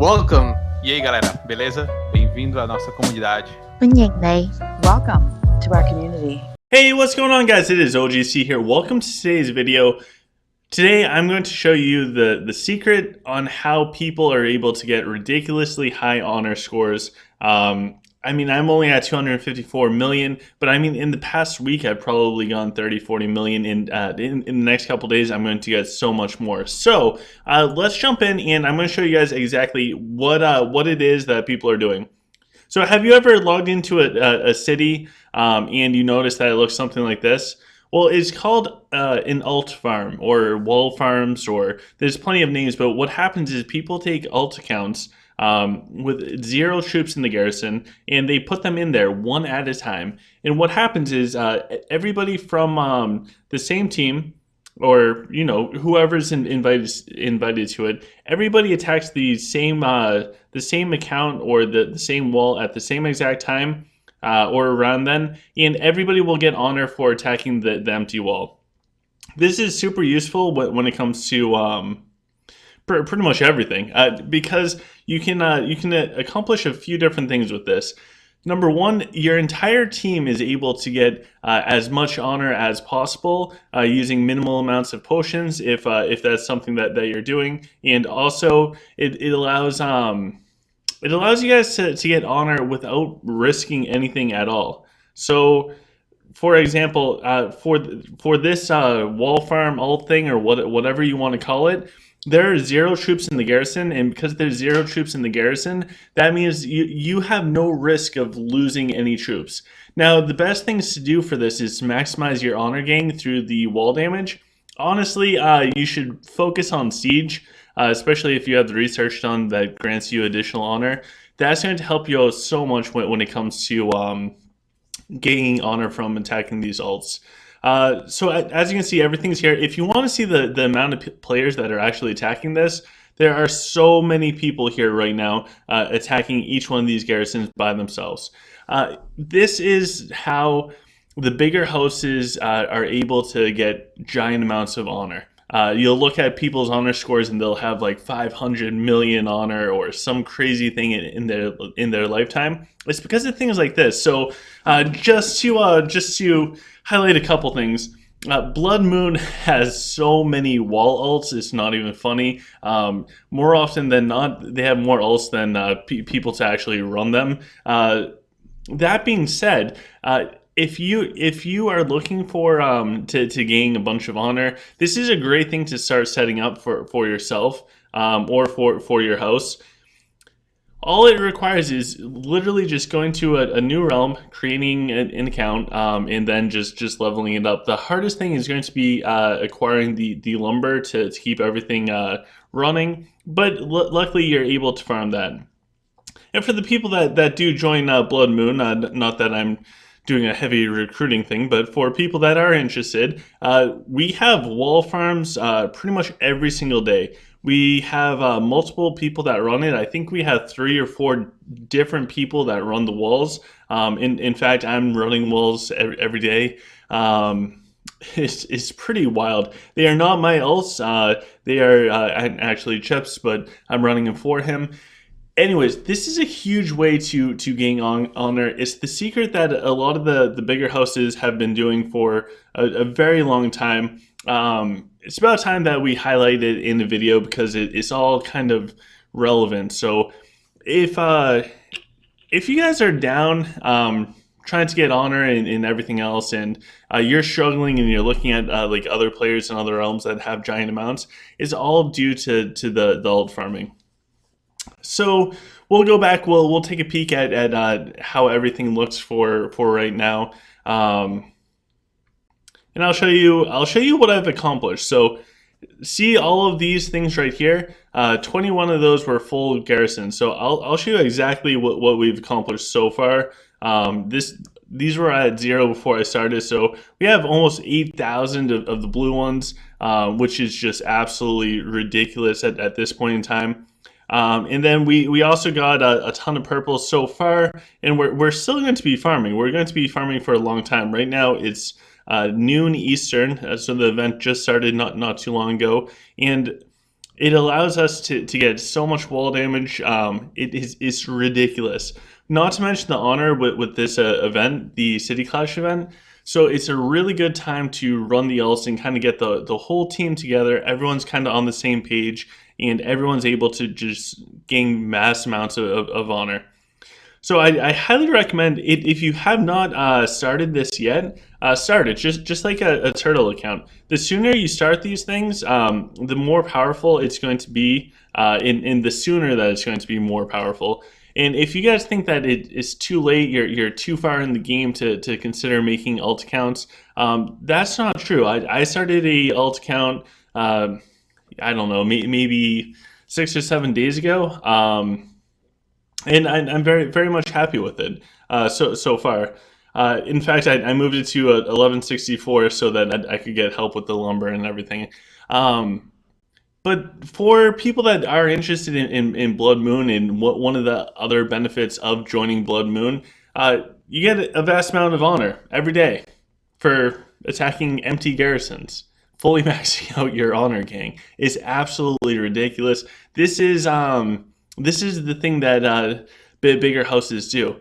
Welcome! E aí, galera, beleza? Bem-vindo à nossa comunidade. Welcome to our community. Hey, what's going on, guys? It is OGC here. Welcome to today's video. Today, I'm going to show you the secret on how people are able to get ridiculously high honor scores. I'm only at 254 million, but in the past week, I've probably gone 30, 40 million. In the next couple days, I'm going to get so much more. So let's jump in, and I'm going to show you guys exactly what it is that people are doing. So have you ever logged into a city and you notice that it looks something like this? Well, it's called an alt farm or wall farms, or there's plenty of names, but what happens is people take alt accounts with 0 troops in the garrison, and they put them in there one at a time. And what happens is everybody from the same team, or whoever's invited to it, everybody attacks the same account or the same wall at the same exact time or around then, and everybody will get honor for attacking the empty wall. This is super useful when it comes to pretty much everything, because you can accomplish a few different things with this. Number one, your entire team is able to get as much honor as possible using minimal amounts of potions, if that's something that you're doing, and also it allows you guys to get honor without risking anything at all. So, for example, for this wall farm alt thing, or whatever you want to call it, there are 0 troops in the garrison, and because there's 0 troops in the garrison, that means you have no risk of losing any troops. Now, the best things to do for this is to maximize your honor gain through the wall damage. Honestly, you should focus on siege, especially if you have the research done that grants you additional honor. That's going to help you out so much when it comes to gaining honor from attacking these alts. So as you can see, everything's here. If you want to see the amount of players that are actually attacking this, there are so many people here right now attacking each one of these garrisons by themselves. This is how the bigger houses are able to get giant amounts of honor. You'll look at people's honor scores, and they'll have like 500 million honor or some crazy thing in their lifetime. It's because of things like this. So just to highlight a couple things. Blood Moon has so many wall ults, it's not even funny. More often than not, they have more ults than people to actually run them. That being said, if you are looking for to gain a bunch of honor, this is a great thing to start setting up for yourself or for your house. All it requires is literally just going to a new realm, creating an account, and then just leveling it up. The hardest thing is going to be acquiring the lumber to keep everything running, but luckily you're able to farm that. And for the people that do join Blood Moon, not that I'm doing a heavy recruiting thing, but for people that are interested, we have wall farms pretty much every single day. We have multiple people that run it. I think we have 3 or 4 different people that run the walls. In fact, I'm running walls every day. It's pretty wild. They are not my ults. They are actually Chip's, but I'm running them for him. Anyways, this is a huge way to gain honor. It's the secret that a lot of the bigger houses have been doing for a very long time. It's about time that we highlight it in the video because it's all kind of relevant. So if you guys are down trying to get honor and everything else, and you're struggling and you're looking at like other players in other realms that have giant amounts, it's all due to the alt farming. So we'll go back. We'll take a peek at how everything looks for right now, and I'll show you what I've accomplished. So see all of these things right here. 21 of those were full garrisons. So I'll show you exactly what we've accomplished so far. These were at 0 before I started, so we have almost 8,000 of the blue ones, which is just absolutely ridiculous at this point in time. And then we also got a ton of purples so far, and we're still going to be farming. We're going to be farming for a long time. Right now it's noon Eastern, so the event just started not too long ago, and It allows us to get so much wall damage. It's ridiculous. Not to mention the honor with this event, the City Clash event. So it's a really good time to run the ults and kind of get the whole team together. Everyone's kind of on the same page, and everyone's able to just gain mass amounts of honor. So I highly recommend it if you have not started this yet. Start it just like a turtle account. The sooner you start these things, the more powerful it's going to be, and the sooner that it's going to be more powerful. And if you guys think that it's too late, you're too far in the game to consider making alt accounts, that's not true. I started a alt account, I don't know, maybe 6 or 7 days ago. And I'm very much happy with it so far. In fact, I moved it to 1164 so that I could get help with the lumber and everything. But for people that are interested in Blood Moon, and what one of the other benefits of joining Blood Moon, you get a vast amount of honor every day for attacking empty garrisons. Fully maxing out your honor gang is absolutely ridiculous. This is the thing that bigger houses do.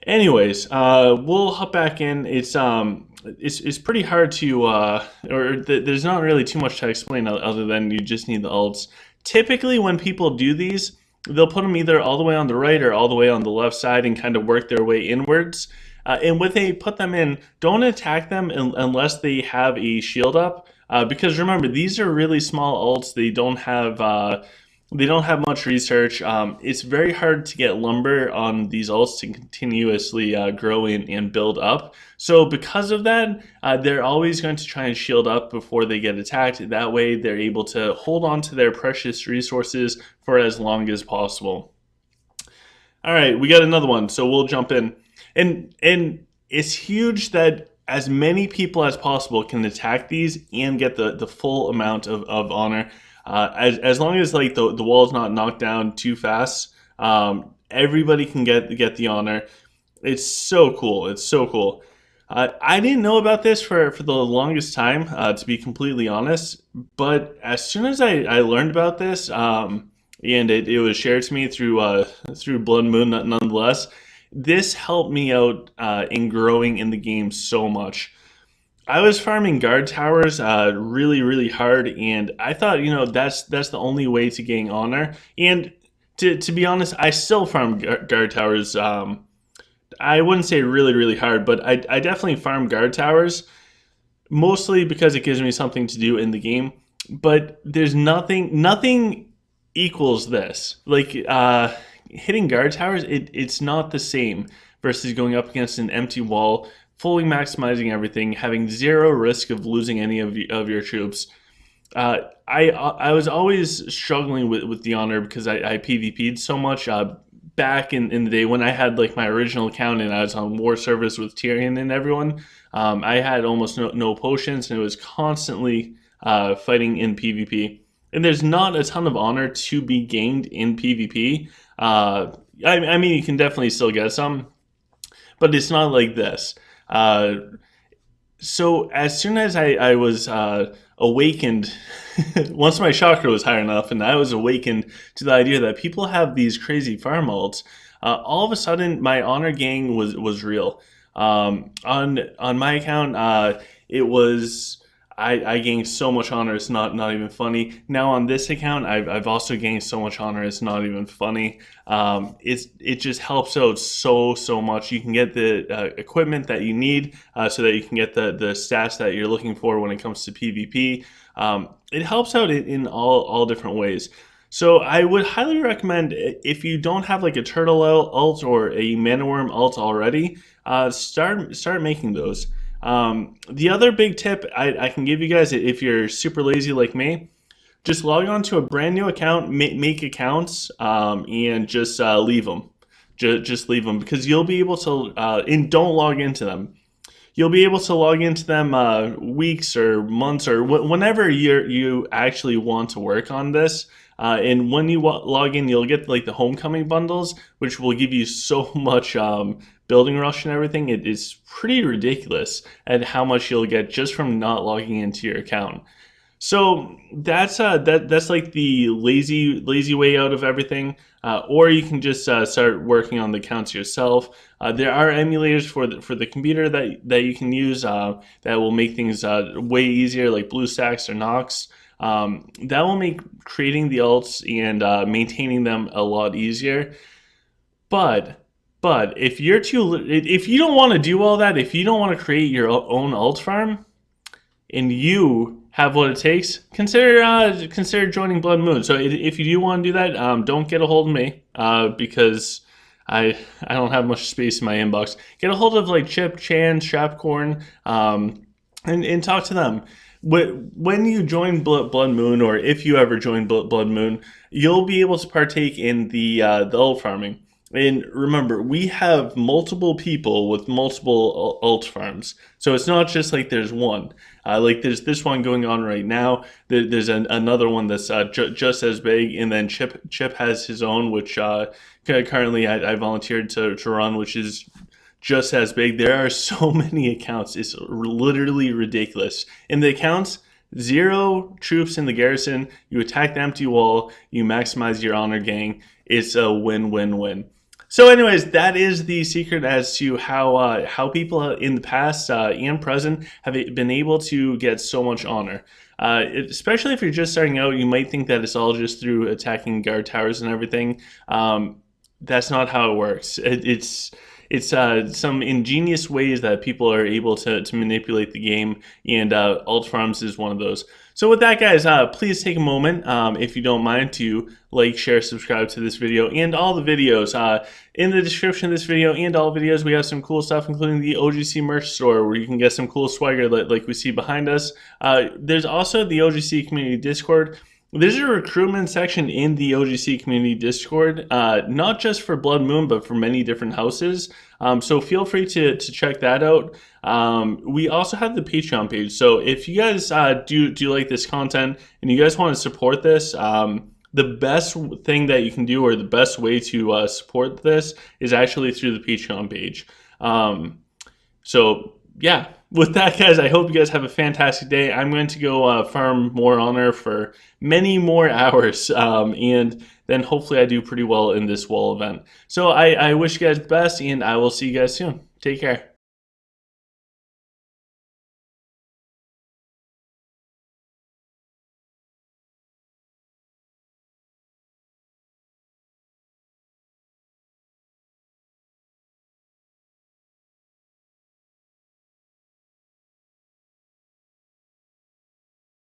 Anyways, we'll hop back in. It's pretty hard to there's not really too much to explain other than you just need the ults. Typically, when people do these, they'll put them either all the way on the right or all the way on the left side and kind of work their way inwards. And when they put them in, don't attack them unless they have a shield up. Because remember, these are really small ults. They don't have much research. It's very hard to get lumber on these ults to continuously grow and build up. So because of that, they're always going to try and shield up before they get attacked. That way they're able to hold on to their precious resources for as long as possible. All right, we got another one, so we'll jump in. And it's huge that as many people as possible can attack these and get the full amount of honor. As long as like the wall's not knocked down too fast, everybody can get the honor. It's so cool. It's so cool. I didn't know about this for the longest time, to be completely honest. But as soon as I learned about this, and it was shared to me through Blood Moon, nonetheless, this helped me out in growing in the game so much. I was farming guard towers really hard, and I thought, that's the only way to gain honor. And to be honest, I still farm guard towers. I wouldn't say really hard, but I definitely farm guard towers, mostly because it gives me something to do in the game. But there's nothing equals this. Like hitting guard towers, it's not the same versus going up against an empty wall, fully maximizing everything, having zero risk of losing any of your troops. I was always struggling with the honor because I PvP'd so much back in the day when I had like my original account and I was on war service with Tyrion and everyone. I had almost no potions, and it was constantly fighting in PvP. And there's not a ton of honor to be gained in PvP. I mean, you can definitely still get some, but it's not like this. So as soon as I was awakened, once my chakra was high enough and I was awakened to the idea that people have these crazy farm ults, all of a sudden my honor gang was real. On my account, it was... I gained so much honor, it's not even funny. Now on this account, I've also gained so much honor, it's not even funny. It just helps out so much. You can get the equipment that you need so that you can get the stats that you're looking for when it comes to PvP. It helps out in all different ways. So I would highly recommend, if you don't have like a turtle ult or a mana worm ult already, start making those. The other big tip I can give you guys, if you're super lazy like me, just log on to a brand new account, make accounts, and just leave them. Just leave them, because you'll be able to, and don't log into them. You'll be able to log into them weeks or months or whenever you actually want to work on this. And when you log in, you'll get like the homecoming bundles, which will give you so much building rush and everything. It is pretty ridiculous at how much you'll get just from not logging into your account. So that's like the lazy way out of everything, or you can just start working on the accounts yourself. There are emulators for the computer that you can use that will make things way easier, like BlueStacks or Nox. That will make creating the alts and maintaining them a lot easier. But if if you don't want to do all that, if you don't want to create your own alt farm, and you have what it takes, consider joining Blood Moon. So if you do want to do that, don't get a hold of me because I don't have much space in my inbox. Get a hold of like Chip, Chan, Strapcorn, and talk to them. When you join Blood Moon, or if you ever join Blood Moon, you'll be able to partake in the alt farming. And remember, we have multiple people with multiple alt farms. So it's not just like there's one. Like there's this one going on right now. There's another one that's just as big. And then Chip has his own, which currently I volunteered to run, which is just as big. There are so many accounts. It's literally ridiculous. In the accounts, 0 troops in the garrison. You attack the empty wall. You maximize your honor gang. It's a win-win-win. So anyways, that is the secret as to how people in the past and present have been able to get so much honor. Especially if you're just starting out, you might think that it's all just through attacking guard towers and everything. That's not how it works. It's some ingenious ways that people are able to manipulate the game, and alt farms is one of those. So with that, guys, please take a moment, if you don't mind, to like, share, subscribe to this video and all the videos. In the description of this video and all videos, we have some cool stuff, including the OGC merch store, where you can get some cool swagger like we see behind us. There's also the OGC community Discord. There's a recruitment section in the OGC community Discord, not just for Blood Moon, but for many different houses. So feel free to check that out. We also have the Patreon page. So if you guys do like this content and you guys want to support this, the best thing that you can do, or the best way to support this, is actually through the Patreon page. So yeah, with that, guys, I hope you guys have a fantastic day. I'm going to go farm more honor for many more hours, and then hopefully I do pretty well in this wall event. So I wish you guys the best, and I will see you guys soon. Take care.